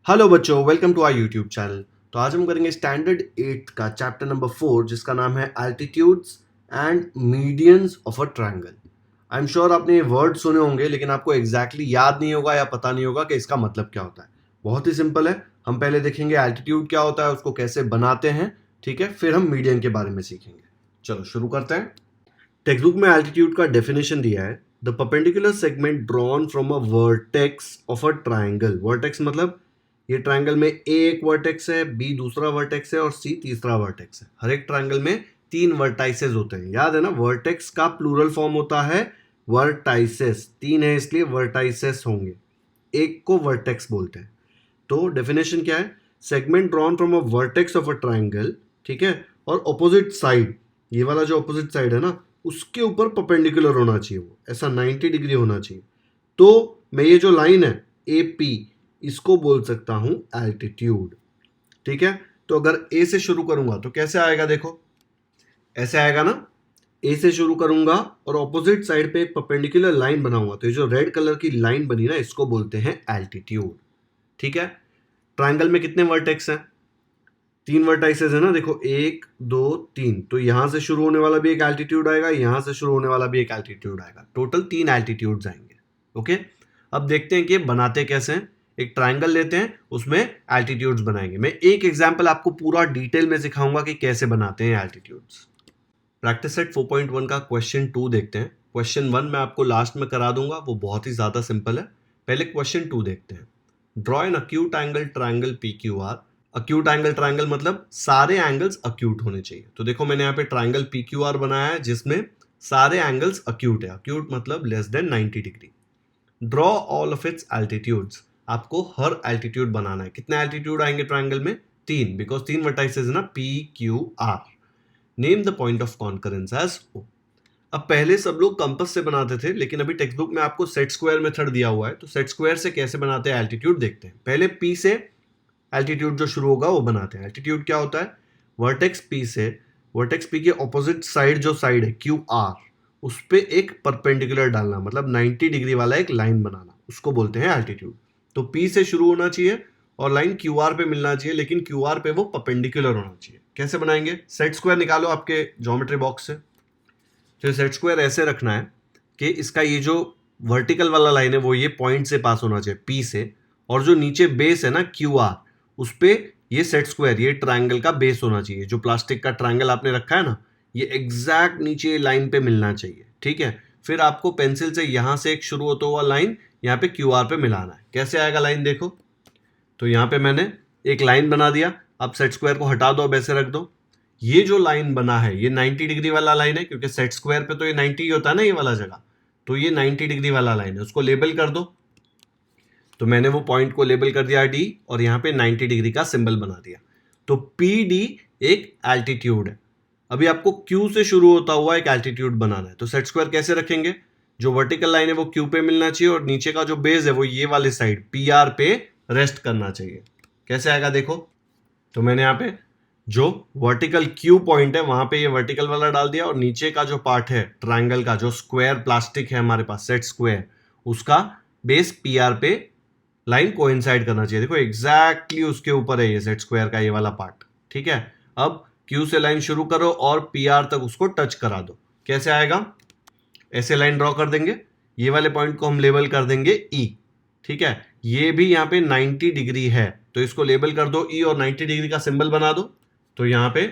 Hello बच्चों, welcome to our YouTube channel. तो आज हम करेंगे स्टैंडर्ड 8 का चैप्टर नंबर 4 जिसका नाम है altitudes and medians of a triangle. I am sure आपने ये वर्ड सुने होंगे लेकिन आपको एग्जैक्टली याद नहीं होगा या पता नहीं होगा कि इसका मतलब क्या होता है। बहुत ही सिंपल है। हम पहले देखेंगे एल्टीट्यूड क्या होता है, उसको कैसे बनाते हैं, ठीक है, फिर हम मीडियन के बारे में सीखेंगे। चलो शुरू करते हैं। टेक्स्ट बुक में एल्टीट्यूड का डेफिनेशन दिया है, the perpendicular segment drawn from a vertex of a triangle. Vertex मतलब ये ट्राइंगल में ए एक वर्टेक्स है, बी दूसरा वर्टेक्स है और सी तीसरा वर्टेक्स है। हर एक ट्राइंगल में 3 वर्टाइसेस होते हैं, याद है ना। वर्टेक्स का प्लूरल फॉर्म होता है वर्टाइसेस, 3 है इसलिए वर्टाइसेस होंगे, एक को वर्टेक्स बोलते हैं। तो डेफिनेशन क्या है, segment drawn from a vertex of a triangle, ठीक है, और ऑपोजिट साइड, ये वाला जो ऑपोजिट साइड है ना, उसके ऊपर परपेंडिकुलर होना चाहिए, वो ऐसा 90 डिग्री होना चाहिए। तो मैं ये जो लाइन है ए पी, इसको बोल सकता हूं एल्टीट्यूड, ठीक है। तो अगर ए से शुरू करूंगा तो कैसे आएगा, देखो ऐसे आएगा ना। ए से शुरू करूंगा और ऑपोजिट साइड पे एक परपेंडिकुलर लाइन बनाऊंगा, तो ये जो रेड कलर की लाइन बनी ना, इसको बोलते हैं एल्टीट्यूड, ठीक है। ट्राइंगल में कितने वर्टेक्स हैं, 3 वर्टाइसेस है ना, देखो 1 2 3। तो यहां से शुरू होने वाला भी एक एल्टीट्यूड आएगा, यहां से शुरू होने वाला भी एक एल्टीट्यूड आएगा, टोटल 3 एल्टीट्यूड्स आएंगे। ओके, अब देखते हैं कि बनाते कैसे हैं। एक ट्राइंगल लेते हैं, उसमें एल्टीट्यूड्स बनाएंगे। मैं एक एग्जांपल आपको पूरा डिटेल में सिखाऊंगा कि कैसे बनाते हैं एल्टीट्यूड्स। प्रैक्टिस सेट 4.1 का क्वेश्चन 2 देखते हैं। क्वेश्चन 1 मैं आपको लास्ट में करा दूंगा, वो बहुत ही ज्यादा सिंपल है। पहले क्वेश्चन 2 देखते हैं। Draw an acute angle triangle P Q are. Acute angle triangle मतलब सारे एंगल्स अक्यूट होने चाहिए। तो देखो मैंने यहाँ पे ट्राइंगल पी क्यू आर बनाया है जिसमें सारे एंगल्स अक्यूट है। अक्यूट मतलब less than 90 degree. Draw all of its altitudes. आपको हर एल्टीट्यूड बनाना है। कितने एल्टीट्यूड आएंगे ट्राइंगल में, 3, बिकॉज 3 वर्टाइसेस है ना, P Q R. Name the point of concurrence as O. अब पहले सब लोग कंपास से बनाते थे, लेकिन अभी टेक्स्ट बुक में आपको सेट स्क्वायर मेथड दिया हुआ है, तो सेट स्क्वायर से कैसे बनाते हैं एल्टीट्यूड देखते हैं। पहले पी से एल्टीट्यूड जो शुरू होगा वो बनाते हैं। एल्टीट्यूड क्या होता है, वर्टेक्स पी से, वर्टेक्स पी के ऑपोजिट साइड जो साइड है क्यू आर, उस पे एक परपेंडिकुलर डालना, मतलब 90 डिग्री वाला एक लाइन बनाना, उसको बोलते हैं एल्टीट्यूड। तो पी से शुरू होना चाहिए और लाइन क्यू आर पे मिलना चाहिए, लेकिन क्यू आर पे वो परपेंडिकुलर होना चाहिए। कैसे बनाएंगे, सेट स्क्वायर निकालो आपके ज्योमेट्री बॉक्स से। तो सेट स्क्वायर ऐसे रखना है कि इसका ये जो वर्टिकल वाला लाइन है वो ये पॉइंट से पास होना चाहिए पी से, और जो नीचे बेस है ना क्यू आर, उस पे ये सेट स्क्वायर, ये ट्रायंगल का बेस होना चाहिए। जो प्लास्टिक का ट्रायंगल आपने रखा है ना, ये एग्जैक्ट नीचे लाइन पे मिलना चाहिए, ठीक है। फिर आपको पेंसिल से यहां से एक शुरू होता हुआ लाइन यहाँ पे क्यू आर पे मिलाना है। कैसे आएगा लाइन, देखो। तो यहाँ पे मैंने एक लाइन बना दिया। अब सेट स्क्वायर को हटा दो, अब ऐसे रख दो। ये जो लाइन बना है ये 90 डिग्री वाला लाइन है, क्योंकि सेट स्क्वायर पे तो ये 90 ही होता है ना, ये वाला जगह। तो ये 90 डिग्री वाला लाइन है, उसको लेबल कर दो। तो मैंने वो पॉइंट को लेबल कर दिया डी, और यहाँ पे 90 डिग्री का सिंबल बना दिया। तो पी डी एक एल्टीट्यूड है। अभी आपको क्यू से शुरू होता हुआ एक एल्टीट्यूड बनाना है। तो सेट स्क्वायर कैसे रखेंगे, जो वर्टिकल लाइन है वो क्यू पे मिलना चाहिए, और नीचे का जो बेस है वो ये वाले साइड पी आर पे रेस्ट करना चाहिए। कैसे आएगा, देखो। तो मैंने यहाँ पे जो वर्टिकल क्यू पॉइंट है वहां पे ये वर्टिकल वाला डाल दिया, और नीचे का जो पार्ट है ट्राइंगल का, जो स्क्वायर प्लास्टिक है हमारे पास सेट स्क्वायर, उसका बेस पी आर पे लाइन कोइंसाइड करना चाहिए। देखो एग्जैक्टली उसके ऊपर है ये सेट स्क्वायर का ये वाला पार्ट, ठीक है। अब क्यू से लाइन शुरू करो और पी आर तक उसको टच करा दो। कैसे आएगा, ऐसे लाइन ड्रॉ कर देंगे। ये वाले पॉइंट को हम लेबल कर देंगे ई, ठीक है। ये भी यहाँ पे 90 डिग्री है, तो इसको लेबल कर दो ई, और 90 डिग्री का सिंबल बना दो। तो यहाँ पे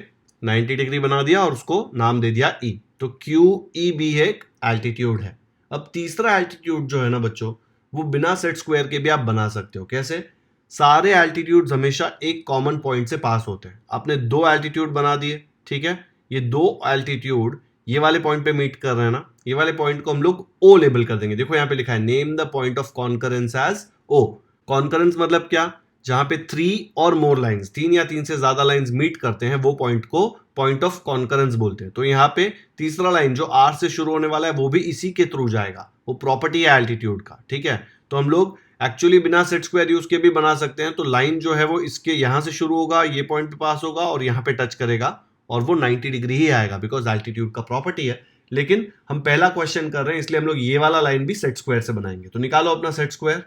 90 डिग्री बना दिया और उसको नाम दे दिया ई। तो क्यू ई भी एक एल्टीट्यूड है। अब तीसरा एल्टीट्यूड जो है ना बच्चों, वो बिना सेट स्क्वायर के भी आप बना सकते हो। कैसे, सारे एल्टीट्यूड्स हमेशा एक कॉमन पॉइंट से पास होते हैं। आपने 2 एल्टीट्यूड बना दिए, ठीक है। ये 2 एल्टीट्यूड ये वाले पॉइंट पे मीट कर रहे हैं ना, ये वाले पॉइंट को हम लोग ओ लेबल कर देंगे। देखो यहाँ पे लिखा है name the point of concurrence as O. Concurrence मतलब क्या, जहां पे 3 और मोर लाइंस, 3 या 3 से ज्यादा लाइंस मीट करते हैं, वो पॉइंट को पॉइंट ऑफ कॉन्करेंस बोलते हैं। तो यहाँ पे तीसरा लाइन जो आर से शुरू होने वाला है वो भी इसी के थ्रू जाएगा, वो प्रॉपर्टी है एल्टीट्यूड का, ठीक है। तो हम लोग एक्चुअली बिना सेट स्क्वायर यूज के भी बना सकते हैं। तो लाइन जो है वो इसके यहां से शुरू होगा, ये पॉइंट पे पास होगा और यहाँ पे टच करेगा, और वो 90 डिग्री ही आएगा, बिकॉज एल्टीट्यूड का प्रॉपर्टी है। लेकिन हम पहला क्वेश्चन कर रहे हैं, इसलिए हम लोग ये वाला लाइन भी सेट स्क्वायर से बनाएंगे। तो निकालो अपना सेट स्क्वायर।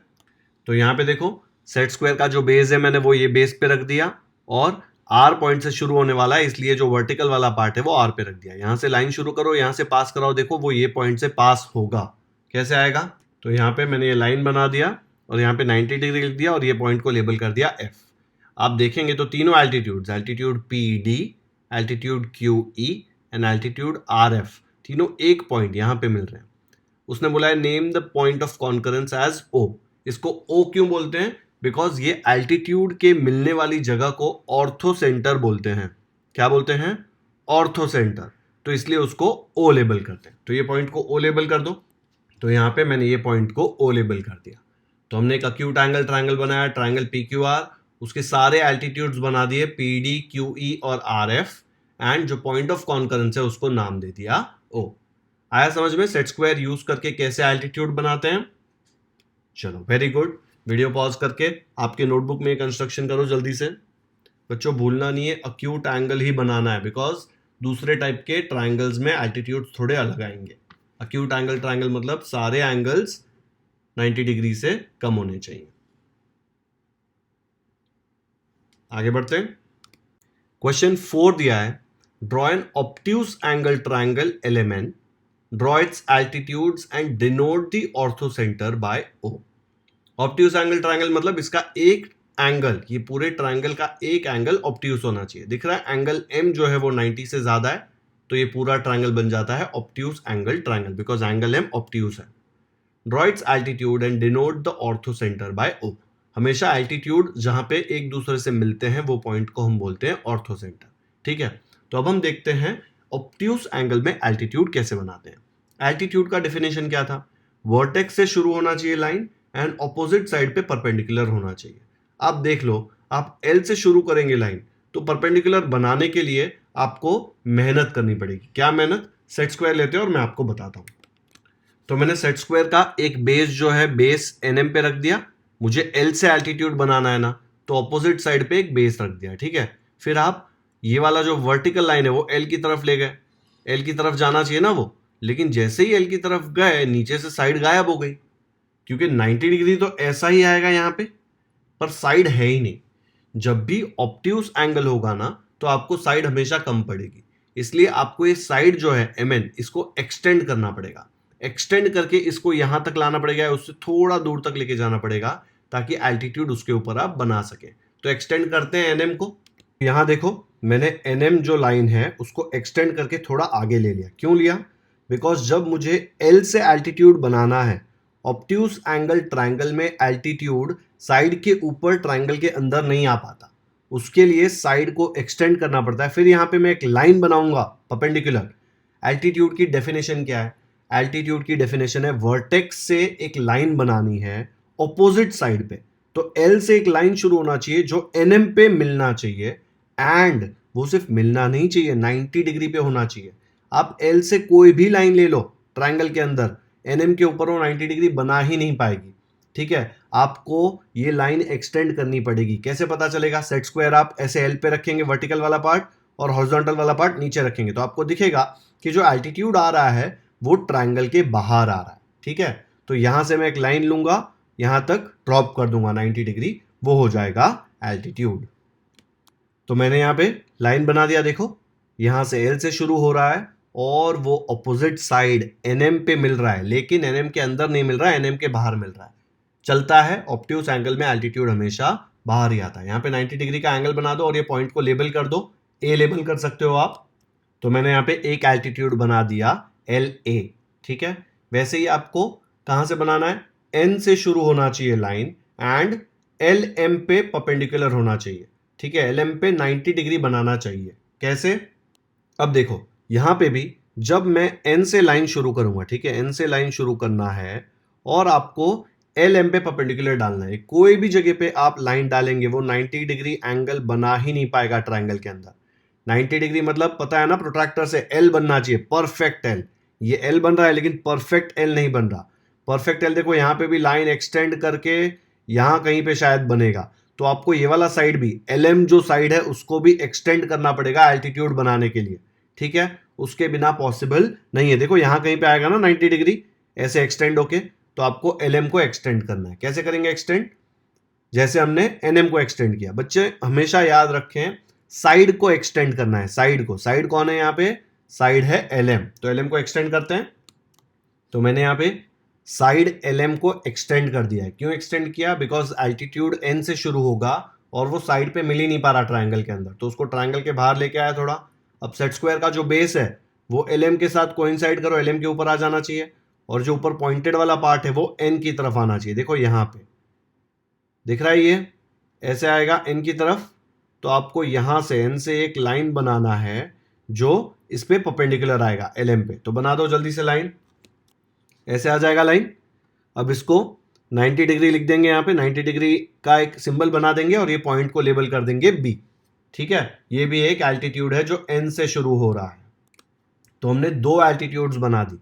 तो यहाँ पे देखो सेट स्क्वायर का जो बेस है मैंने वो ये बेस पे रख दिया, और आर पॉइंट से शुरू होने वाला है इसलिए जो वर्टिकल वाला पार्ट है वो आर पे रख दिया। यहां से लाइन शुरू करो, यहां से पास कराओ, देखो वो ये पॉइंट से पास होगा। कैसे आएगा? तो यहाँ पे मैंने ये लाइन बना दिया और यहाँ पे 90 डिग्री लिख दिया और ये पॉइंट को लेबल कर दिया एफ। आप देखेंगे तो तीनों altitudes, altitude P D, altitude Q E and altitude R F, तीनों एक पॉइंट यहाँ पे मिल रहे हैं। उसने बोला है name the point of concurrence as O. इसको ओ क्यों बोलते हैं? बिकॉज ये एल्टीट्यूड के मिलने वाली जगह को ऑर्थो सेंटर बोलते हैं। क्या बोलते हैं? Ortho centre. तो इसलिए उसको ओ लेबल करते हैं। तो ये पॉइंट को ओ लेबल कर दो। तो यहां पे मैंने ये पॉइंट को ओ लेबल कर दिया। तो हमने एक अक्यूट एंगल ट्रायंगल बनाया, ट्रायंगल पी क्यू आर, उसके सारे एल्टीट्यूड्स बना दिए पी डी क्यू ई और आर एफ, एंड जो पॉइंट ऑफ कॉन्करेंस है उसको नाम दे दिया ओ। आया समझ में सेट स्क्वायर यूज करके कैसे एल्टीट्यूड बनाते हैं? चलो वेरी गुड। वीडियो पॉज करके आपके नोटबुक में कंस्ट्रक्शन करो जल्दी से। बच्चों भूलना नहीं है अक्यूट एंगल ही बनाना है, बिकॉज दूसरे टाइप के ट्रायंगल्स में एल्टीट्यूड थोड़े अलग आएंगे। अक्यूट एंगल ट्रायंगल मतलब सारे एंगल्स 90 डिग्री से कम होने चाहिए। आगे बढ़ते हैं। क्वेश्चन 4 दिया है, draw an obtuse angle triangle L M N, draw its altitudes and denote the orthocentre by O. Obtuse angle triangle मतलब इसका एक एंगल, ये पूरे ट्रायंगल का एक एंगल ऑब्ट्यूज होना चाहिए। दिख रहा है एंगल एम जो है वो 90 से ज्यादा है, तो ये पूरा ट्रायंगल बन जाता है obtuse angle triangle, because angle M obtuse है। Draw its altitude and denote the orthocentre by O. हमेशा एल्टीट्यूड जहां पे एक दूसरे से मिलते हैं वो पॉइंट को हम बोलते हैं ऑर्थो सेंटर। ठीक है, तो अब हम देखते हैं ऑब्ट्यूज एंगल में एल्टीट्यूड कैसे बनाते हैं। एल्टीट्यूड का डेफिनेशन क्या था? वर्टेक्स से शुरू होना चाहिए लाइन एंड ऑपोजिट साइड पे परपेंडिकुलर होना चाहिए। आप देख लो, आप एल से शुरू करेंगे लाइन, तो परपेंडिकुलर बनाने के लिए आपको मेहनत करनी पड़ेगी। क्या मेहनत? सेट स्क्वायर लेते हैं और मैं आपको बताता हूं। तो मैंने सेट स्क्वायर का एक बेस जो है बेस एनएम पे रख दिया। मुझे एल से एल्टीट्यूड बनाना है ना, तो ऑपोजिट साइड पे एक बेस रख दिया। ठीक है, फिर आप ये वाला जो वर्टिकल लाइन है वो एल की तरफ ले गए। एल की तरफ जाना चाहिए ना वो, लेकिन जैसे ही एल की तरफ गए नीचे से साइड गायब हो गई, क्योंकि 90 डिग्री तो ऐसा ही आएगा यहाँ पे, पर साइड है ही नहीं। जब भी ऑब्ट्यूज एंगल होगा ना, तो आपको साइड हमेशा कम पड़ेगी। इसलिए आपको ये साइड जो है एम एन, इसको एक्सटेंड करना पड़ेगा। एक्सटेंड करके इसको यहां तक लाना पड़ेगा, उससे थोड़ा दूर तक लेके जाना पड़ेगा, ताकि एल्टीट्यूड उसके ऊपर आप बना सके। तो एक्सटेंड करते हैं एनएम को। यहां देखो, मैंने एनएम जो लाइन है उसको एक्सटेंड करके थोड़ा आगे ले लिया। क्यों लिया? बिकॉज जब मुझे एल से एल्टीट्यूड बनाना है, ऑब्ट्यूज एंगल ट्रायंगल में एल्टीट्यूड साइड के ऊपर ट्रायंगल के अंदर नहीं आ पाता, उसके लिए साइड को एक्सटेंड करना पड़ता है। फिर यहां पे मैं एक लाइन बनाऊंगा परपेंडिकुलर। एल्टीट्यूड की डेफिनेशन क्या है? एल्टीट्यूड की डेफिनेशन है वर्टेक्स से एक लाइन बनानी है ऑपोजिट साइड पे, तो एल से एक लाइन शुरू होना चाहिए जो एनएम पे मिलना चाहिए, एंड वो सिर्फ मिलना नहीं चाहिए, 90 डिग्री पे होना चाहिए। आप एल से कोई भी लाइन ले लो ट्रायंगल के अंदर, एनएम के ऊपर वो 90 डिग्री बना ही नहीं पाएगी। ठीक है, आपको ये लाइन एक्सटेंड करनी पड़ेगी। कैसे पता चलेगा? सेट स्क्वायर आप ऐसे एल पे रखेंगे वर्टिकल वाला पार्ट, और हॉरिजॉन्टल वाला पार्ट नीचे रखेंगे, तो आपको दिखेगा कि जो एल्टीट्यूड आ रहा है वो ट्रायंगल के बाहर आ रहा है। ठीक है, तो यहां से मैं एक लाइन लूंगा, यहां तक ड्रॉप कर दूंगा 90 डिग्री, वो हो जाएगा एल्टीट्यूड। तो मैंने यहां पे लाइन बना दिया। देखो, यहां से एल से शुरू हो रहा है और वो ऑपोजिट साइड एनएम पे मिल रहा है, लेकिन एनएम के अंदर नहीं मिल रहा है, एनएम के बाहर मिल रहा है। चलता है ऑब्ट्यूज एंगल में एल्टीट्यूड हमेशा बाहर ही आता है। यहाँ पे 90 डिग्री का एंगल बना दो और ये पॉइंट को लेबल कर दो, ए लेबल कर सकते हो आप। तो मैंने यहाँ पे एक एल्टीट्यूड बना दिया एल ए। ठीक है, वैसे ही आपको कहां से बनाना है? एन से शुरू होना चाहिए लाइन, एंड एल एम पे परपेंडिकुलर होना चाहिए। ठीक है, एल एम पे 90 डिग्री बनाना चाहिए। कैसे? अब देखो, यहां पे भी जब मैं एन से लाइन शुरू करूंगा, ठीक है, एन से लाइन शुरू करना है और आपको एल एम पे परपेंडिकुलर डालना है। कोई भी जगह पे आप लाइन डालेंगे वो 90 डिग्री एंगल बना ही नहीं पाएगा ट्रायंगल के अंदर। 90 डिग्री मतलब पता है ना, प्रोट्रैक्टर से एल बनना चाहिए, परफेक्ट एल। ये एल बन रहा है लेकिन परफेक्ट एल नहीं बन रहा। परफेक्ट एल देखो, यहां पे भी लाइन एक्सटेंड करके यहां कहीं पे शायद बनेगा, तो आपको ये वाला साइड भी, एल एम जो साइड है उसको भी एक्सटेंड करना पड़ेगा एल्टीट्यूड बनाने के लिए। ठीक है, उसके बिना पॉसिबल नहीं है। देखो यहां कहीं पे आएगा ना 90 डिग्री ऐसे एक्सटेंड होके, तो आपको एल एम को एक्सटेंड करना है। कैसे करेंगे एक्सटेंड? जैसे हमने एनएम को एक्सटेंड किया। बच्चे हमेशा याद रखें साइड को एक्सटेंड करना है, साइड को। साइड कौन है यहाँ पे? साइड है एलएम, तो एलएम को एक्सटेंड करते हैं। तो मैंने यहाँ पे साइड एलएम को एक्सटेंड कर दिया है। क्यों एक्सटेंड किया? बिकॉज एल्टीट्यूड एन से शुरू होगा और वो साइड पे मिल ही नहीं पा रहा ट्राइंगल के अंदर, तो उसको ट्राइंगल के बाहर लेके आया थोड़ा। अब सेट स्क्वायर का जो बेस है वो एलएम के साथ कोइंसाइड करो, एलएम के ऊपर आ जाना चाहिए, और जो ऊपर पॉइंटेड वाला पार्ट है वो एन की तरफ आना चाहिए। देखो यहाँ पे दिख रहा है, ये ऐसे आएगा एन की तरफ। तो आपको यहां से एन से एक लाइन बनाना है जो इस पे परपेंडिकुलर आएगा एलएम पे। तो बना दो जल्दी से लाइन, ऐसे आ जाएगा लाइन। अब इसको 90 डिग्री लिख देंगे, यहाँ पे 90 डिग्री का एक सिंबल बना देंगे और ये पॉइंट को लेबल कर देंगे बी। ठीक है, ये भी एक एल्टीट्यूड है जो एन से शुरू हो रहा है। तो हमने दो एल्टीट्यूड्स बना दी,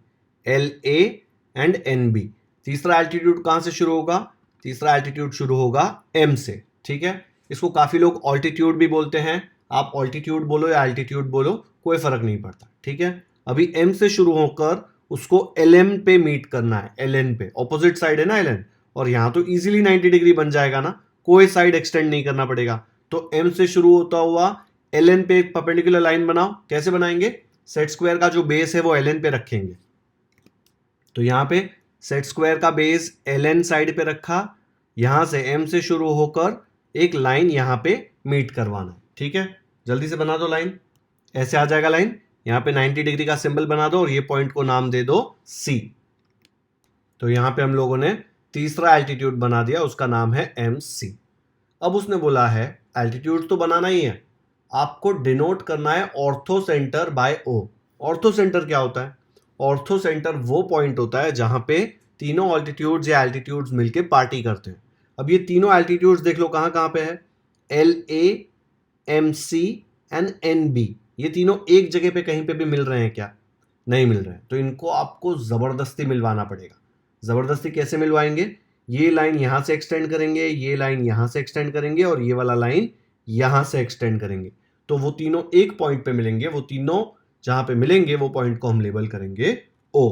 L A and N B. तीसरा एल्टीट्यूड कहां से शुरू होगा? तीसरा एल्टीट्यूड शुरू होगा एम से। ठीक है, इसको काफी लोग ऑल्टीट्यूड भी बोलते हैं। आप ऑल्टीट्यूड बोलो या एल्टीट्यूड बोलो, कोई फर्क नहीं पड़ता। ठीक है, अभी एम से शुरू होकर उसको एल एम पे मीट करना है, एल एन पे। ऑपोजिट साइड है ना एल एन, और यहां तो इजीली 90 डिग्री बन जाएगा ना, कोई साइड एक्सटेंड नहीं करना पड़ेगा। तो एम से शुरू होता हुआ एल एन पे एक परपेंडिकुलर लाइन बनाओ। कैसे बनाएंगे? सेट स्क्वायर का जो बेस है वो एल एन पे रखेंगे। तो यहां पे सेट स्क्वायर का बेस एल एन साइड पे रखा, यहां से एम से शुरू होकर एक लाइन यहां पे मीट करवाना है। ठीक है, जल्दी से बना दो लाइन, ऐसे आ जाएगा लाइन। यहां पे 90 डिग्री का सिंबल बना दो और ये पॉइंट को नाम दे दो सी। तो यहां पे हम लोगों ने तीसरा एल्टीट्यूड बना दिया, उसका नाम है एम सी। अब उसने बोला है एल्टीट्यूड तो बनाना ही है, आपको डिनोट करना है ortho centre by O. Ortho centre क्या होता है? ऑर्थो सेंटर वो पॉइंट होता है जहां पे तीनों ऑल्टीट्यूड्स या एल्टीट्यूड्स मिलके पार्टी करते हैं। अब ये तीनों एल्टीट्यूड्स देख लो कहां कहां पे है, L A, M C and N B. ये तीनों एक जगह पे कहीं पे भी मिल रहे हैं क्या? नहीं मिल रहे हैं, तो इनको आपको जबरदस्ती मिलवाना पड़ेगा। जबरदस्ती कैसे मिलवाएंगे? ये लाइन यहां से एक्सटेंड करेंगे, ये लाइन यहां से एक्सटेंड करेंगे और ये वाला लाइन यहां से एक्सटेंड करेंगे। तो वो तीनों एक पॉइंट पे मिलेंगे, वो तीनों जहां पे मिलेंगे वो पॉइंट को हम लेबल करेंगे ओ।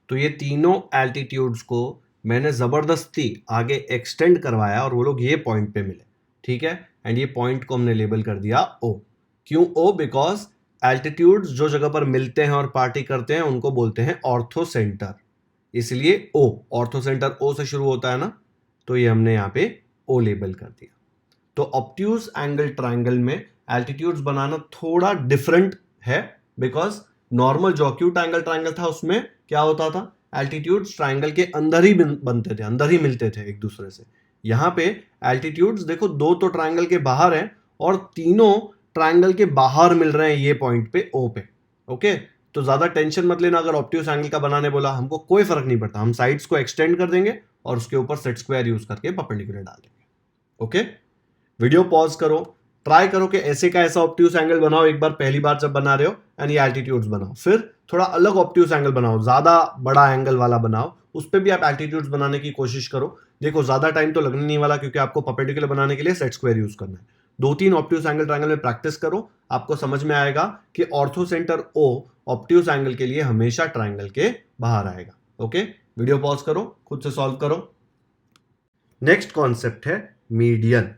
तो ये तीनों एल्टीट्यूड्स को मैंने जबरदस्ती आगे एक्सटेंड करवाया और वो लोग ये पॉइंट पे मिले। ठीक है, एंड ये पॉइंट को हमने लेबल कर दिया ओ। क्यों ओ? बिकॉज एल्टीट्यूड्स जो जगह पर मिलते हैं और पार्टी करते हैं उनको बोलते हैं ऑर्थो सेंटर, इसलिए ओ। ऑर्थो सेंटर ओ से शुरू होता है ना, तो ये हमने यहाँ पे ओ लेबल कर दिया। तो ऑब्ट्यूज एंगल ट्राइंगल में एल्टीट्यूड्स बनाना थोड़ा डिफरेंट है, बिकॉज नॉर्मल जो एक्यूट एंगल ट्राइंगल था उसमें क्या होता था, एल्टीट्यूड्स ट्राइंगल के अंदर ही बनते थे, अंदर ही मिलते थे एक दूसरे से। यहां पे एल्टीट्यूड्स देखो दो तो ट्राइंगल के बाहर हैं और तीनों ट्राइंगल के बाहर मिल रहे हैं ये पॉइंट पे ओ पे। ओके, तो ज्यादा टेंशन मत लेना अगर ऑब्ट्यूज एंगल का बनाने बोला, हमको कोई फर्क नहीं पड़ता, हम साइड्स को एक्सटेंड कर देंगे और उसके ऊपर सेट स्क्वायर यूज करके परपेंडिकुलर डाल देंगे। ओके, वीडियो पॉज करो, ट्राई करो कि ऐसे का ऐसा ऑब्ट्यूज एंगल बनाओ एक बार पहली बार जब बना रहे हो, एंड ये एल्टीट्यूड्स बनाओ। फिर थोड़ा अलग ऑब्ट्यूज एंगल बनाओ, ज्यादा बड़ा एंगल वाला बनाओ, उस पर भी आप एल्टीट्यूड्स बनाने की कोशिश करो। देखो ज्यादा टाइम तो लगने नहीं वाला क्योंकि आपको परपेंडिकुलर बनाने के लिए सेट स्क्वायर यूज करना है। 2-3 ऑब्ट्यूज एंगल ट्रायंगल में प्रैक्टिस करो, आपको समझ में आएगा कि orthocentre O obtuse angle के लिए हमेशा ट्रायंगल के बाहर आएगा। ओके, वीडियो पॉज करो, खुद से सॉल्व करो। नेक्स्ट कॉन्सेप्ट है मीडियन।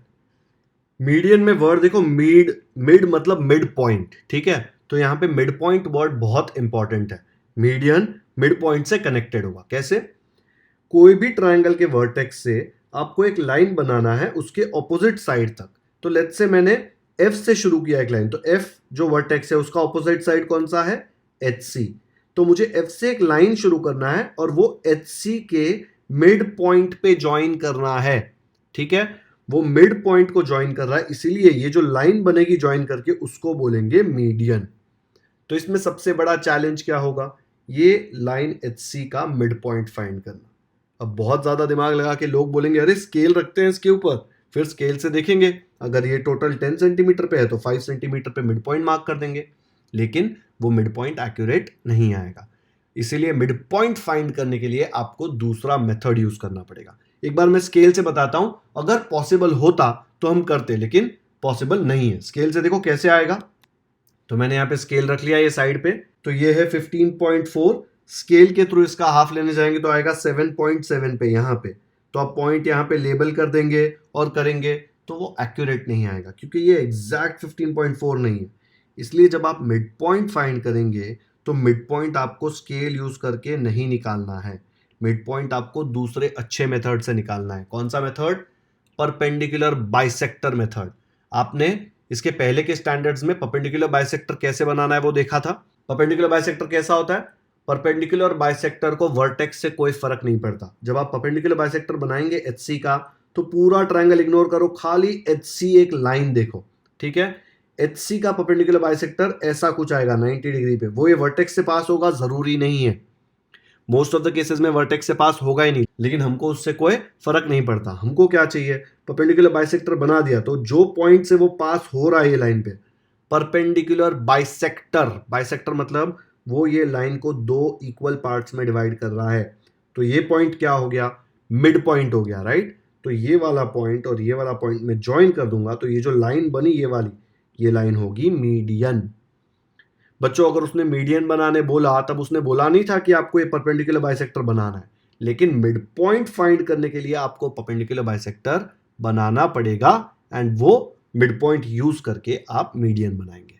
मीडियन में वर्ड देखो, मिड मतलब मिड पॉइंट। ठीक है, तो यहां पे मिड पॉइंट वर्ड बहुत इंपॉर्टेंट है। मीडियन मिड पॉइंट से कनेक्टेड होगा। कैसे? कोई भी ट्रायंगल के वर्टेक्स से आपको एक लाइन बनाना है उसके ऑपोजिट साइड तक। तो लेट्स से मैंने एफ से शुरू किया एक लाइन, तो एफ जो वर्टेक्स है उसका ऑपोजिट साइड कौन सा है? H C. तो मुझे एफ से एक लाइन शुरू करना है और वो एच सी के मिड पॉइंट पे ज्वाइन करना है। ठीक है, वो मिड पॉइंट को ज्वाइन कर रहा है, इसीलिए ये जो लाइन बनेगी ज्वाइन करके उसको बोलेंगे मीडियन। तो इसमें सबसे बड़ा चैलेंज क्या होगा? ये लाइन एच सी का मिड पॉइंट फाइंड करना। अब बहुत ज्यादा दिमाग लगा के लोग बोलेंगे अरे स्केल रखते हैं इसके ऊपर, फिर स्केल से देखेंगे, अगर ये टोटल 10 सेंटीमीटर पे है तो 5 सेंटीमीटर पे मिड पॉइंट मार्क कर देंगे, लेकिन वो मिड पॉइंट एक्यूरेट नहीं आएगा। इसीलिए मिड पॉइंट फाइंड करने के लिए आपको दूसरा मेथड यूज करना पड़ेगा। एक बार मैं स्केल से बताता हूं, अगर पॉसिबल होता तो हम करते, लेकिन पॉसिबल नहीं है। स्केल से देखो कैसे आएगा, तो मैंने यहां पे स्केल रख लिया ये साइड पे, तो ये है 15.4, स्केल के थ्रू इसका हाफ लेने जाएंगे तो आएगा 7.7 पे यहां पे। तो आप पॉइंट यहाँ पे लेबल कर देंगे और करेंगे तो वो एक्यूरेट नहीं आएगा, क्योंकि ये एग्जैक्ट 15.4 नहीं है। इसलिए जब आप मिड पॉइंट फाइंड करेंगे तो मिड पॉइंट आपको स्केल यूज करके नहीं निकालना है, मिड पॉइंट आपको दूसरे अच्छे मेथड से निकालना है। कौन सा मेथड? Perpendicular bisector method. आपने इसके पहले के स्टैंडर्ड्स में परपेंडिकुलर बाइसेक्टर कैसे बनाना है वो देखा था। परपेंडिकुलर बाइसेक्टर कैसा होता है? परपेंडिकुलर बाइसेक्टर को वर्टेक्स से कोई फर्क नहीं पड़ता। जब आप परपेंडिकुलर बाइसेक्टर बनाएंगे एचसी का, तो पूरा ट्रायंगल इग्नोर करो, खाली एचसी एक लाइन देखो, ठीक है। एचसी का परपेंडिकुलर बाइसेक्टर ऐसा कुछ आएगा 90 डिग्री पे, वो ये वर्टेक्स से पास होगा जरूरी नहीं है, मोस्ट ऑफ द केसेस में वर्टेक्स से पास होगा ही नहीं, लेकिन हमको उससे कोई फर्क नहीं पड़ता। हमको क्या चाहिए? परपेंडिकुलर बाइसेक्टर बना दिया तो जो पॉइंट से वो पास हो रहा है ये लाइन पे, परपेंडिकुलर बाइसेक्टर, बाइसेक्टर मतलब वो ये लाइन को दो इक्वल पार्ट्स में डिवाइड कर रहा है। तो ये पॉइंट क्या हो गया? मिड पॉइंट हो गया, राइट। तो ये वाला पॉइंट और ये वाला पॉइंट में ज्वाइन कर दूंगा तो ये जो लाइन बनी ये वाली, ये लाइन होगी मीडियन। बच्चों अगर उसने मीडियन बनाने बोला तब उसने बोला नहीं था कि आपको ये परपेंडिकुलर बाइसेक्टर बनाना है, लेकिन मिड पॉइंट फाइंड करने के लिए आपको परपेंडिकुलर बाइसेक्टर बनाना पड़ेगा एंड वो मिड पॉइंट यूज करके आप मीडियन बनाएंगे,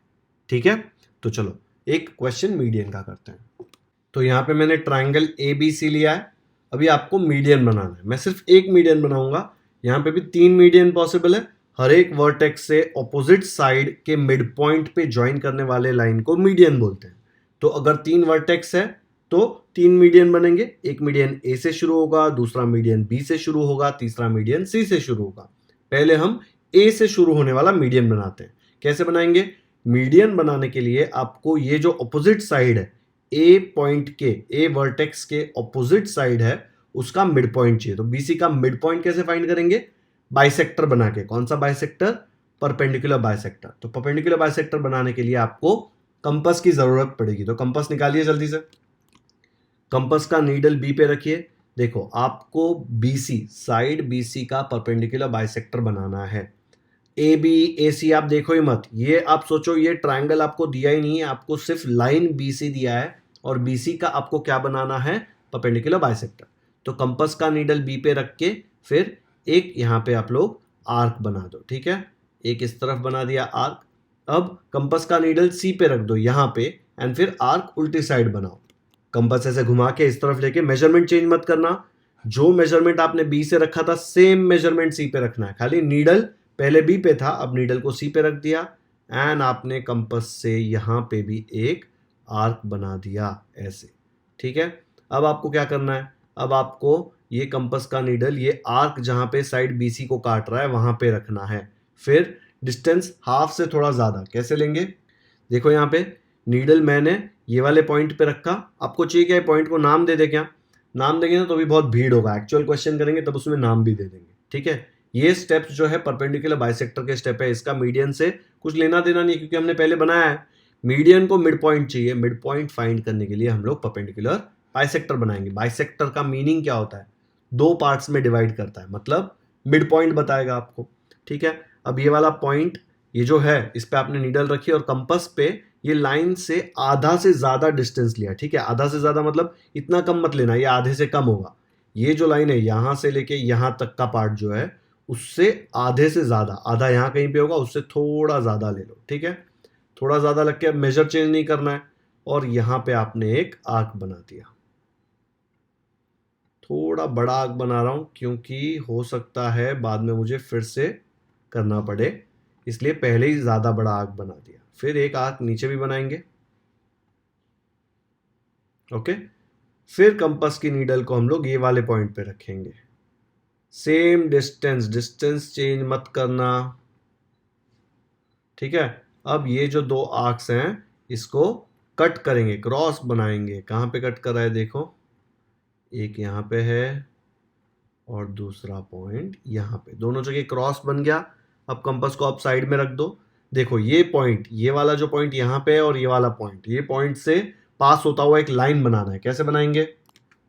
ठीक है। तो चलो एक क्वेश्चन मीडियन का करते हैं। तो यहां पे मैंने ट्राइंगल ए बी सी लिया है, अभी आपको मीडियन बनाना है। मैं सिर्फ एक मीडियन बनाऊंगा, यहां पे भी 3 मीडियन पॉसिबल है। हर एक वर्टेक्स से ऑपोजिट साइड के मिड पॉइंट पे ज्वाइन करने वाले लाइन को मीडियन बोलते हैं। तो अगर 3 वर्टेक्स है तो 3 मीडियन बनेंगे, एक मीडियन ए से शुरू होगा, दूसरा मीडियन बी से शुरू होगा, तीसरा मीडियन सी से शुरू होगा। पहले हम ए से शुरू होने वाला मीडियन बनाते हैं। कैसे बनाएंगे? मीडियन बनाने के लिए आपको ये जो ऑपोजिट साइड है, ए पॉइंट के, ए वर्टेक्स के ऑपोजिट साइड है, उसका मिड पॉइंट चाहिए। तो बीसी का मिड पॉइंट कैसे फाइंड करेंगे? बाइसेक्टर बना के। कौन सा बाइसेक्टर? Perpendicular bisector. तो परपेंडिकुलर बाइसेक्टर बनाने के लिए आपको कंपास की जरूरत पड़ेगी, तो कंपास निकालिए जल्दी से। कंपास का नीडल बी पे रखिए। देखो आपको बीसी, साइड बीसी का परपेंडिकुलर बाइसेक्टर बनाना है। ए बी ए सी आप देखो ही मत, ये आप सोचो ये ट्राइंगल आपको दिया ही नहीं है, आपको सिर्फ लाइन बीसी दिया है और बीसी का आपको क्या बनाना है? Perpendicular bisector. तो कंपास का नीडल बी पे रख के फिर एक यहाँ पे आप लोग आर्क बना दो, ठीक है। एक इस तरफ बना दिया आर्क। अब कंपास का नीडल सी पे रख दो यहाँ पे एंड फिर आर्क उल्टी साइड बनाओ। कंपास ऐसे घुमा के इस तरफ लेके, मेजरमेंट चेंज मत करना, जो मेजरमेंट आपने बी से रखा था सेम मेजरमेंट सी पे रखना है। खाली नीडल पहले बी पे था, अब नीडल को सी पे रख दिया एंड आपने कंपास से यहाँ पे भी एक आर्क बना दिया ऐसे, ठीक है। अब आपको क्या करना है? अब आपको ये कंपास का नीडल ये आर्क जहाँ पे साइड बीसी को काट रहा है वहाँ पे रखना है। फिर डिस्टेंस हाफ से थोड़ा ज़्यादा कैसे लेंगे? देखो यहाँ पे नीडल मैंने ये वाले पॉइंट पे रखा, आपको चाहिए क्या पॉइंट को नाम दे दे? क्या नाम देंगे ना तो भी बहुत भीड़ होगा, एक्चुअल क्वेश्चन करेंगे तब उसमें नाम भी दे देंगे, ठीक है। ये स्टेप्स जो है परपेंडिकुलर बाइसेक्टर के स्टेप है, इसका मीडियन से कुछ लेना देना नहीं क्योंकि हमने पहले बनाया है। मीडियन को मिड पॉइंट चाहिए, मिड पॉइंट फाइंड करने के लिए हम लोग परपेंडिकुलर बाइसेक्टर बनाएंगे। बाइसेक्टर का मीनिंग क्या होता है? दो पार्ट्स में डिवाइड करता है, मतलब मिड पॉइंट बताएगा आपको, ठीक है। अब ये वाला पॉइंट ये जो है इस पे आपने नीडल रखी और कंपास पे ये लाइन से आधा से ज्यादा डिस्टेंस लिया, ठीक है। आधा से ज्यादा मतलब इतना कम मत लेना, ये आधे से कम होगा। ये जो लाइन है यहां से लेके यहां तक का पार्ट जो है उससे आधे से ज्यादा, आधा यहां कहीं पे होगा, उससे थोड़ा ज्यादा ले लो, ठीक है। थोड़ा ज्यादा लग के मेजर चेंज नहीं करना है और यहां पे आपने एक आर्क बना दिया। थोड़ा बड़ा आर्क बना रहा हूं क्योंकि हो सकता है बाद में मुझे फिर से करना पड़े, इसलिए पहले ही ज्यादा बड़ा आर्क बना दिया। फिर एक आर्क नीचे भी बनाएंगे, ओके। फिर कंपास की नीडल को हम लोग ये वाले पॉइंट पे रखेंगे, सेम डिस्टेंस, डिस्टेंस चेंज मत करना, ठीक है। अब ये जो दो आर्क्स हैं इसको कट करेंगे, क्रॉस बनाएंगे। कहाँ पे कट कर रहा है देखो, एक यहाँ पे है और दूसरा पॉइंट यहाँ पे, दोनों जगह क्रॉस बन गया। अब कंपास को आप साइड में रख दो। देखो ये पॉइंट, ये वाला जो पॉइंट यहाँ पे है और ये वाला पॉइंट, ये पॉइंट से पास होता हुआ एक लाइन बनाना है। कैसे बनाएंगे?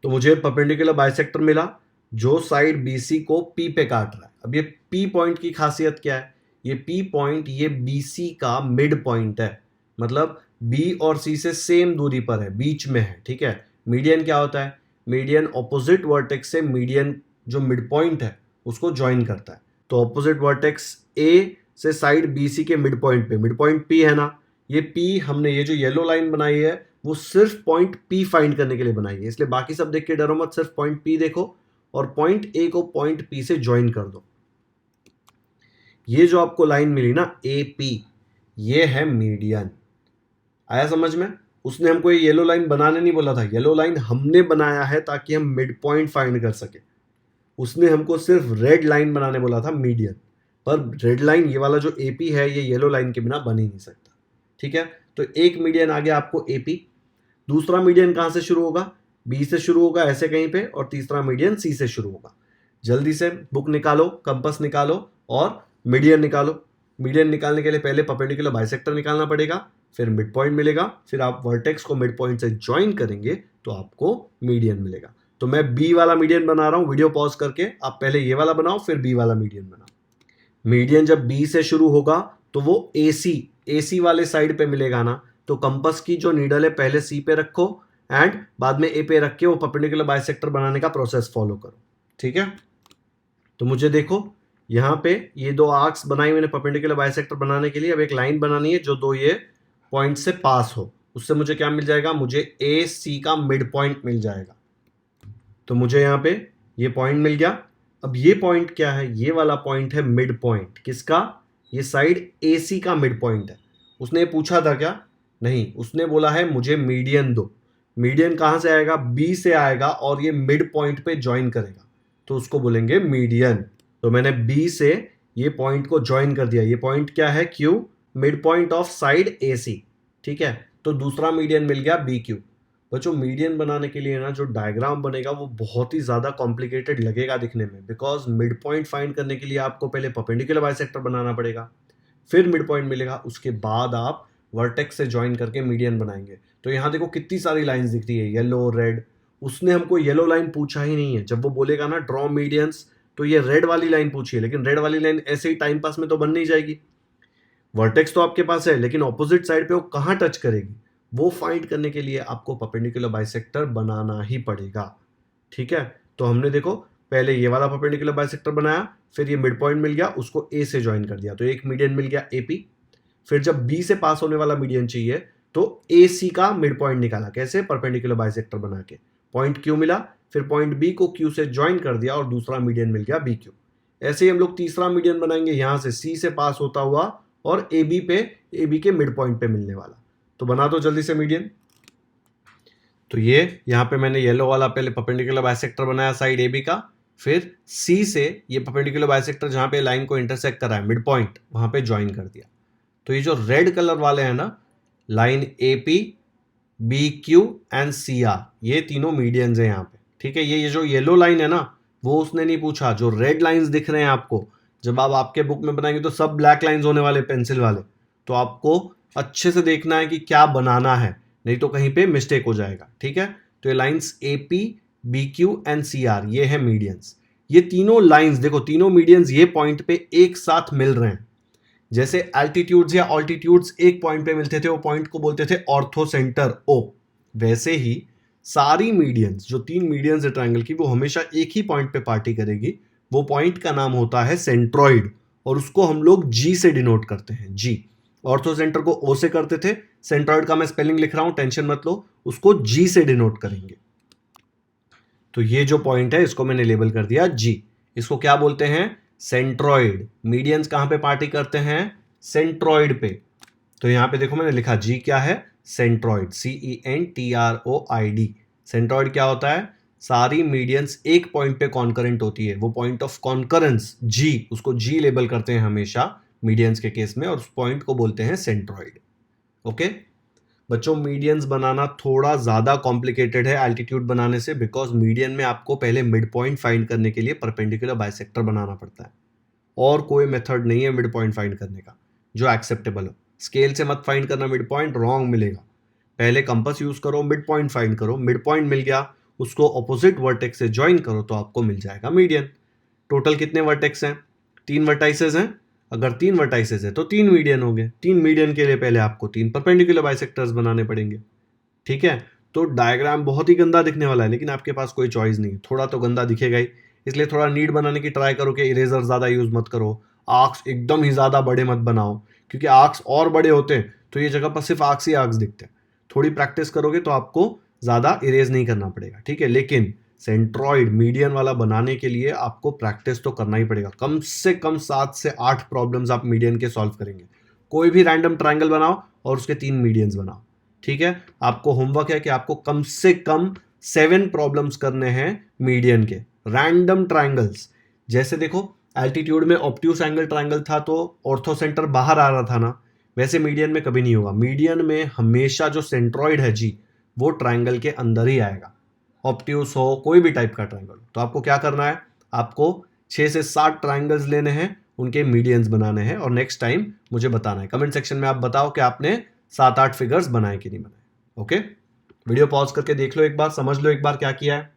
तो मुझे परपेंडिकुलर बाइसेक्टर मिला जो साइड बीसी को पी पे काट रहा है। अब ये पी पॉइंट की खासियत क्या है? ये पी पॉइंट ये बीसी का मिड पॉइंट है, मतलब बी और सी से सेम दूरी पर है, बीच में है, ठीक है। मीडियन क्या होता है? मीडियन ऑपोजिट वर्टेक्स से मीडियन जो मिड पॉइंट है उसको ज्वाइन करता है। तो ऑपोजिट वर्टेक्स ए से साइड बी सी के मिड पॉइंट पे, मिड पॉइंट पी है ना, ये पी हमने ये जो येलो लाइन बनाई है वो सिर्फ पॉइंट पी फाइंड करने के लिए बनाई है, इसलिए बाकी सब देख के डरो मत, सिर्फ पॉइंट पी देखो और पॉइंट ए को पॉइंट पी से ज्वाइन कर दो। ये जो आपको लाइन मिली ना ए पी, ये है मीडियन। आया समझ में? उसने हमको ये येलो लाइन बनाने नहीं बोला था, येलो लाइन हमने बनाया है ताकि हम मिड पॉइंट फाइंड कर सके। उसने हमको सिर्फ रेड लाइन बनाने बोला था मीडियन, पर रेड लाइन ये वाला जो एपी है ये येलो लाइन के बिना बन ही नहीं सकता। ठीक है, तो एक मीडियन आ गया आपको एपी, दूसरा मीडियन कहाँ से शुरू होगा? बी से शुरू होगा ऐसे कहीं पे, और तीसरा मीडियन सी से शुरू होगा। जल्दी से बुक निकालो, कंपास निकालो और मीडियन निकालो। मीडियन निकालने के लिए पहले परपेंडिकुलर बाइसेक्टर निकालना पड़ेगा, फिर मिड पॉइंट मिलेगा, फिर आप वर्टेक्स को मिड पॉइंट से ज्वाइन करेंगे तो आपको मीडियन मिलेगा। तो मैं बी वाला मीडियन बना रहा हूं, वीडियो पॉज करके आप पहले ये वाला बनाओ फिर बी वाला मीडियन बनाओ। मीडियन जब बी से शुरू होगा तो वो एसी वाले साइड पे मिलेगा ना, तो कंपास की जो नीडल है पहले सी पे रखो एंड बाद में ए पे रख के वो परपेंडिकुलर बाइसेक्टर बनाने का प्रोसेस फॉलो करो। ठीक है, तो मुझे देखो यहाँ पे ये दो आर्क्स बनाई मैंने परपेंडिकुलर बाइसेक्टर बनाने के लिए। अब एक लाइन बनानी है जो दो ये पॉइंट से पास हो, उससे मुझे क्या मिल जाएगा? मुझे ए सी का मिड पॉइंट मिल जाएगा। तो मुझे यहाँ पे ये पॉइंट मिल गया। अब ये पॉइंट क्या है? ये वाला पॉइंट है मिड पॉइंट। किसका? ये साइड ए सी का मिड पॉइंट है। उसने पूछा था क्या? नहीं, उसने बोला है मुझे मीडियन दो। मीडियन कहाँ से आएगा? बी से आएगा और ये मिड पॉइंट पे ज्वाइन करेगा, तो उसको बोलेंगे मीडियन। तो मैंने बी से ये पॉइंट को ज्वाइन कर दिया। ये पॉइंट क्या है? Q, mid point of side A C. ठीक है, तो दूसरा मीडियन मिल गया बी क्यू। बच्चों मीडियन बनाने के लिए ना जो डायग्राम बनेगा वो बहुत ही ज़्यादा कॉम्प्लिकेटेड लगेगा दिखने में, बिकॉज मिड पॉइंट फाइंड करने के लिए आपको पहले परपेंडिकुलर बाइसेक्टर बनाना पड़ेगा, फिर मिड पॉइंट मिलेगा, उसके बाद आप वर्टेक्स से ज्वाइन करके मीडियन बनाएंगे। तो यहाँ देखो कितनी सारी लाइंस दिखती है, येलो रेड। उसने हमको येलो लाइन पूछा ही नहीं है। जब वो बोलेगा ना ड्रॉ मीडियंस, तो ये रेड वाली लाइन पूछी है, लेकिन रेड वाली लाइन ऐसे ही टाइम पास में तो बन नहीं जाएगी। वर्टेक्स तो आपके पास है, लेकिन ऑपोजिट साइड पे वो कहाँ टच करेगी, वो फाइंड करने के लिए आपको परपेंडिकुलर बाइसेक्टर बनाना ही पड़ेगा। ठीक है, तो हमने देखो पहले ये वाला परपेंडिकुलर बाइसेक्टर बनाया, फिर ये मिड पॉइंट मिल गया, उसको ए से ज्वाइन कर दिया, तो एक मीडियन मिल गया एपी। फिर जब बी से पास होने वाला मीडियन चाहिए तो ए सी का मिड पॉइंट निकाला। कैसे? परपेंडिकुलर बाइसेक्टर बना के। पॉइंट क्यू मिला, फिर पॉइंट बी को क्यू से ज्वाइन कर दिया और दूसरा मीडियन मिल गया बी क्यू। ऐसे ही हम लोग तीसरा मीडियन बनाएंगे यहां से सी से पास होता हुआ और ए बी के मिड पॉइंट पे मिलने वाला। तो बना दो जल्दी से मीडियन। तो ये यहाँ पे मैंने येलो वाला पहले परपेंडिकुलर बाइसेक्टर बनाया साइड ए बी का, फिर सी से ये परपेंडिकुलर बाइसेक्टर जहाँ पे लाइन को इंटरसेक्ट करा है मिड पॉइंट, वहाँ पे ज्वाइन कर दिया। तो ये जो रेड कलर वाले हैं ना, line A P, B Q and C R, ये तीनों मीडियंस हैं यहाँ पे। ठीक है, ये जो येलो लाइन है ना वो उसने नहीं पूछा। जो रेड लाइंस दिख रहे हैं आपको, जब आप आपके बुक में बनाएंगे तो सब ब्लैक लाइंस होने वाले पेंसिल वाले, तो आपको अच्छे से देखना है कि क्या बनाना है, नहीं तो कहीं पे मिस्टेक हो जाएगा। ठीक है, तो ये lines A P, B Q and C R, ये है मीडियंस। ये तीनों लाइंस देखो, तीनों मीडियंस ये पॉइंट पे एक साथ मिल रहे हैं। जैसे एल्टीट्यूड्स या ऑल्टीट्यूड्स एक पॉइंट पे मिलते थे, वो पॉइंट को बोलते थे ऑर्थो सेंटर ओ, वैसे ही सारी मीडियंस, जो तीन मीडियंस है ट्रायंगल की, वो हमेशा एक ही पॉइंट पे पार्टी करेगी। वो पॉइंट का नाम होता है सेंट्रॉइड, और उसको हम लोग जी से डिनोट करते हैं। जी, ऑर्थो सेंटर को ओ से करते थे, सेंट्रॉइड का मैं स्पेलिंग लिख रहा हूं, टेंशन मत लो, उसको जी से डिनोट करेंगे। तो ये जो पॉइंट है इसको मैंने लेबल कर दिया जी। इसको क्या बोलते हैं? सेंट्रॉइड। मीडियंस कहां पे पार्टी करते हैं? सेंट्रॉइड पे। तो यहां पे देखो मैंने लिखा जी क्या है? Centroid, CENTROID। सेंट्रॉइड क्या होता है? सारी मीडियंस एक पॉइंट पे कॉन्करेंट होती है, वो पॉइंट ऑफ कॉन्करेंस जी, उसको जी लेबल करते हैं हमेशा मीडियंस के केस में, और उस पॉइंट को बोलते हैं सेंट्रॉइड। ओके बच्चों, मीडियंस बनाना थोड़ा ज़्यादा कॉम्प्लिकेटेड है एल्टीट्यूड बनाने से, बिकॉज मीडियन में आपको पहले मिड पॉइंट फाइंड करने के लिए परपेंडिकुलर बाइसेक्टर बनाना पड़ता है, और कोई मेथड नहीं है मिड पॉइंट फाइंड करने का जो एक्सेप्टेबल हो। स्केल से मत फाइंड करना मिड पॉइंट, रॉन्ग मिलेगा। पहले कंपास यूज करो, मिड पॉइंट फाइंड करो, मिड पॉइंट मिल गया, उसको ऑपोजिट वर्टेक्स से ज्वाइन करो तो आपको मिल जाएगा मीडियन। टोटल कितने वर्टेक्स हैं? 3 वर्टाइसेस हैं। अगर 3 वर्टाइसेस है तो 3 मीडियन हो गए। 3 मीडियन के लिए पहले आपको 3 परपेंडिकुलर बाइसेक्टर्स बनाने पड़ेंगे। ठीक है, तो डायग्राम बहुत ही गंदा दिखने वाला है, लेकिन आपके पास कोई चॉइस नहीं है, थोड़ा तो गंदा दिखेगा ही। इसलिए थोड़ा नीट बनाने की ट्राई करो कि इरेजर ज़्यादा यूज़ मत करो, आर्क्स एकदम ही ज़्यादा बड़े मत बनाओ, क्योंकि आर्क्स और बड़े होते हैं तो ये जगह पर सिर्फ आर्क्स ही आर्क्स दिखते हैं। थोड़ी प्रैक्टिस करोगे तो आपको ज़्यादा इरेज नहीं करना पड़ेगा, ठीक है। लेकिन सेंट्रॉइड मीडियन वाला बनाने के लिए आपको प्रैक्टिस तो करना ही पड़ेगा। कम से कम 7 से 8 प्रॉब्लम्स आप मीडियन के सॉल्व करेंगे। कोई भी रैंडम ट्रायंगल बनाओ और उसके 3 मीडियंस बनाओ, ठीक है। आपको होमवर्क है कि आपको कम से कम 7 प्रॉब्लम्स करने हैं मीडियन के रैंडम ट्रायंगल्स। जैसे देखो एल्टीट्यूड में ऑब्ट्यूस एंगल ट्रायंगल था तो ऑर्थो सेंटर बाहर आ रहा था ना, वैसे मीडियन में कभी नहीं होगा। मीडियन में हमेशा जो सेंट्रॉइड है जी वो ट्रायंगल के अंदर ही आएगा, ऑब्ट्यूस हो कोई भी टाइप का ट्रायंगल। तो आपको क्या करना है, आपको 6 से 7 ट्रायंगल्स लेने हैं, उनके मीडियंस बनाने हैं और नेक्स्ट टाइम मुझे बताना है। कमेंट सेक्शन में आप बताओ कि आपने 7-8 फिगर्स बनाए कि नहीं बनाए। ओके, वीडियो पॉज करके देख लो एक बार, समझ लो एक बार क्या किया है।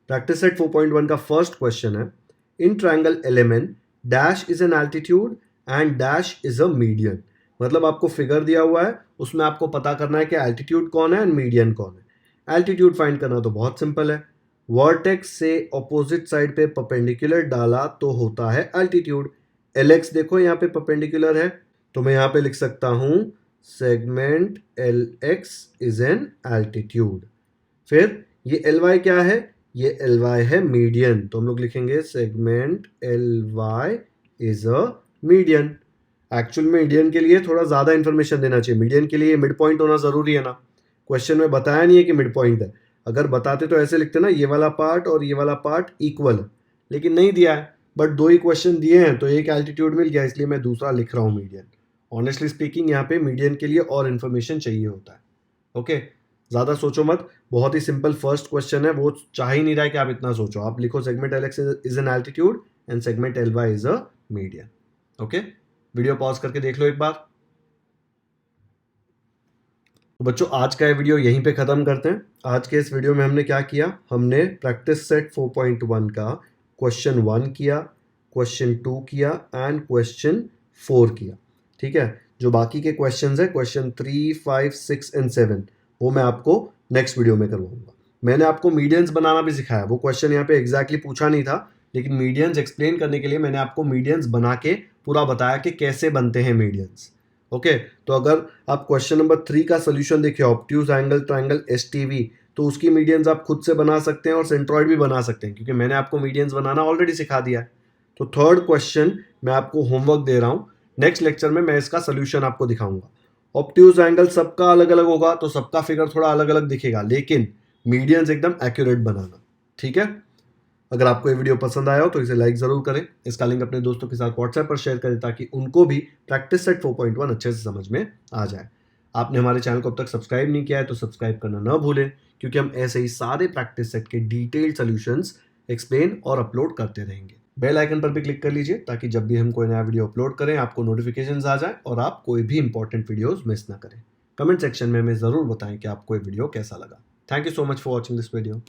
प्रैक्टिस सेट 4.1 का फर्स्ट क्वेश्चन है, in triangle element dash is an altitude and dash is a median. मतलब आपको फिगर दिया हुआ है, उसमें आपको पता करना है कि एल्टीट्यूड कौन है एंड मीडियन कौन है। एल्टीट्यूड फाइंड करना तो बहुत सिंपल है, वर्टेक्स से ऑपोजिट साइड पे परपेंडिकुलर डाला तो होता है एल्टीट्यूड। एलएक्स देखो यहाँ पे परपेंडिकुलर है तो मैं यहाँ पे लिख सकता हूँ segment L X is an altitude. फिर ये एल वाई क्या है, ये एल वाई है मीडियन, तो हम लोग लिखेंगे segment L Y is a median. Actual median के लिए थोड़ा ज़्यादा इंफॉर्मेशन देना चाहिए, मीडियन के लिए मिड पॉइंट होना ज़रूरी है ना। क्वेश्चन में बताया नहीं है कि मिड पॉइंट है, अगर बताते तो ऐसे लिखते ना ये वाला पार्ट और ये वाला पार्ट इक्वल है, लेकिन नहीं दिया है। बट 2 ही क्वेश्चन दिए हैं तो एक एल्टीट्यूड मिल गया, इसलिए मैं दूसरा लिख रहा हूँ मीडियन। ऑनेस्टली स्पीकिंग यहाँ पे मीडियन के लिए और इन्फॉर्मेशन चाहिए होता है। ओके, ज़्यादा सोचो मत, बहुत ही सिंपल फर्स्ट क्वेश्चन है, वो चाह ही नहीं रहा है कि आप इतना सोचो। आप लिखो segment L X is an altitude and segment L Y is a median. Okay, video pause करके देख लो एक बार। तो बच्चों आज का ये वीडियो यहीं पे ख़त्म करते हैं। आज के इस वीडियो में हमने क्या किया, हमने प्रैक्टिस सेट 4.1 का क्वेश्चन 1 किया, क्वेश्चन 2 किया एंड क्वेश्चन 4 किया, ठीक है। जो बाकी के क्वेश्चंस है क्वेश्चन 3, 5, 6 एंड 7 वो मैं आपको नेक्स्ट वीडियो में करवाऊंगा। मैंने आपको मीडियंस बनाना भी सिखाया, वो क्वेश्चन यहाँ पे एग्जैक्टली पूछा नहीं था, लेकिन मीडियंस एक्सप्लेन करने के लिए मैंने आपको मीडियंस बना के पूरा बताया कि कैसे बनते हैं मीडियंस। ओके, तो अगर आप क्वेश्चन नंबर 3 का सोल्यूशन देखें, ऑब्ट्यूज एंगल ट्रायंगल एसटीवी, तो उसकी मीडियंस आप खुद से बना सकते हैं और सेंट्रॉइड भी बना सकते हैं, क्योंकि मैंने आपको मीडियंस बनाना ऑलरेडी सिखा दिया है। तो थर्ड क्वेश्चन मैं आपको होमवर्क दे रहा हूँ, नेक्स्ट लेक्चर में मैं इसका सोल्यूशन आपको दिखाऊंगा। ऑब्ट्यूज एंगल सबका अलग अलग होगा तो सबका फिगर थोड़ा अलग अलग दिखेगा, लेकिन मीडियंस एकदम एक्यूरेट बनाना, ठीक है। अगर आपको ये वीडियो पसंद आया हो तो इसे लाइक ज़रूर करें, इसका लिंक अपने दोस्तों के साथ व्हाट्सएप पर शेयर करें ताकि उनको भी प्रैक्टिस सेट 4.1 अच्छे से समझ में आ जाए। आपने हमारे चैनल को अब तक सब्सक्राइब नहीं किया है तो सब्सक्राइब करना ना भूलें, क्योंकि हम ऐसे ही सारे प्रैक्टिस सेट के डिटेल्ड सॉल्यूशंस एक्सप्लेन और अपलोड करते रहेंगे। बेल आइकन पर भी क्लिक कर लीजिए ताकि जब भी हम कोई नया वीडियो अपलोड करें आपको नोटिफिकेशंस आ जाए और आप कोई भी इंपॉर्टेंट वीडियोस मिस ना करें। कमेंट सेक्शन में हमें ज़रूर बताएं कि आपको ये वीडियो कैसा लगा। Thank you so much for watching this video.